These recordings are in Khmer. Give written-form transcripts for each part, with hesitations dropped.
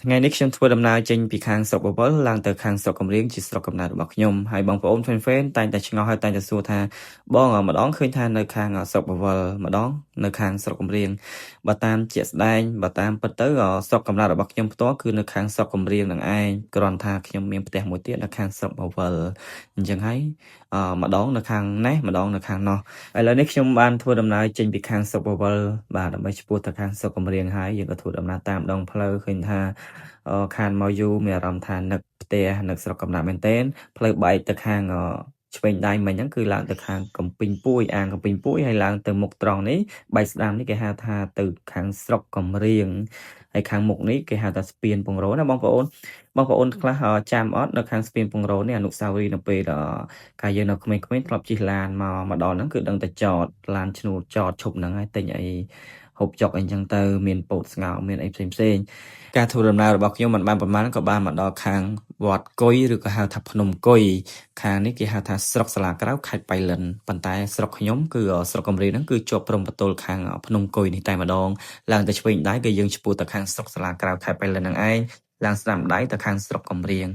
ថ្ងៃនេះខ្ញុំធ្វើដំណើរចេញពីខាងស្រុកបវលឡើងទៅខាងស្រុកកំរៀងជាស្រុកកំណើតរបស់ខ្ញុំហើយបងប្អូនហ្វេនតែងតែឆ្ងល់ហើយតែងតែសួរថាបងម្ដងឃើញថានៅខាងស្រុកបវលម្ដងនៅខាងស្រុកកំរៀងបើតាមជាក់ស្ដែងបើតាមពិតទៅស្រុកកំណើតរបស់ខ្ញុំផ្ទាល់គឺនៅខាងស្រុកកំរៀងនឹងឯងគ្រាន់ថាខ្ញុំមានផ្ទះមួយទៀតនៅខាងស្រុកបវលអញ្ចឹងហើយម្ដងនៅខាងនេះម្ដងនៅខាងនោះឥឡូវនេះខ្ញុំបានធ្វើដំណើរចេញពីខាងស្រុកបវលបាទដើម្បីឆ្ពោះទៅខាងស្រុកកំរៀងហើយយើងក៏ធ្វើដំណើរតាមដងផ្លូវឃើញថាខានមកយូរមានអារម្មណ៍ថានឹកផ្ទះនឹកស្រុកកំណើតមែនទែនផ្លូវបែកទៅខាងឆ្វេងដៃមិញហ្នឹងគឺឡើងទៅខាងកំពីងពួយអាងកំពីងពួយហើយឡើងទៅមុខត្រង់នេះបែកស្ដាំនេះគេហៅថាទៅខាងស្រុកកំរៀងហើយខាងមុខនេះគេហៅថាស្ពានពងរោណាបងប្អូនខ្លះចាំអត់នៅខាងស្ពានពងរោនេះអនុស្សាវរីយ៍នៅពេលកាលយើងនៅក្មេងៗធ្លាប់ជិះឡានមកដល់ហ្នឹងគឺដឹងតែចតឡានឈ្នួលចតឈប់ហ្នឹងហើយទិញអីហូបចុកអីចឹងទៅមានពោតស្ងោរមានអីផ្សេងការធ្វើដំណើររបស់ខ្ញុំមិនបានប្រហែលក៏បានមកដល់ខាងវត្តគុយឬក៏ហៅថាភ្នំគុយខាងនេះគេហៅថាស្រុកសាលាក្រៅខេត្តបៃលិនប៉ុន្តែស្រុកខ្ញុំគឺស្រុកកំរៀងហ្នឹងគឺជាប់ព្រំប្រទល់ខាងភ្នំគុយនេះតែម្ដងឡើងទៅឆ្វេងដៃគឺយើងឆ្ពោះទៅខាងស្រុកសាលាក្រៅខេត្តបៃលិនហ្នឹងឯងឡើងស្ដាំដៃទៅខាងស្រុកកំរៀង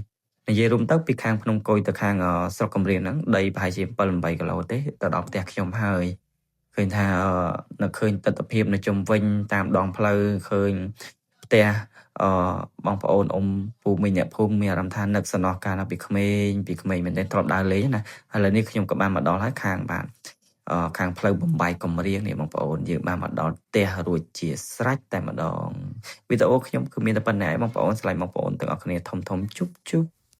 និយាយរួមទៅពីខាងភ្នំគុយទៅខាងស្រុកកំរៀងហ្នឹងដីប្រហែលជា7-8គីឡូទេទៅដល់ផ្ទះខ្ញុំហើយឃើញថានៅឃើញទស្សនភាពនៅជុំវិញតាមដងផ្លូវឃើញផ្ទះបងប្អូនពូមីងអ្នកភូមិមានអារម្មណ៍ថានឹកសំណោះកាលពីក្មេងមែនទេធ្លាប់ដើរលេងណាឥឡូវនេះខ្ញុំក៏បានមកដល់ហើយខាងផ្លូវបំបីកំរៀងនេះបងប្អូនយើងបានមកដល់ផ្ទះរួចជាស្រេចតែម្ដងវីដេអូខ្ញុំគឺមានតែប៉ុណ្ណេះឯងបងប្អូនឆ្លៃបងប្អូនទាំងអស់គ្នាធំជប់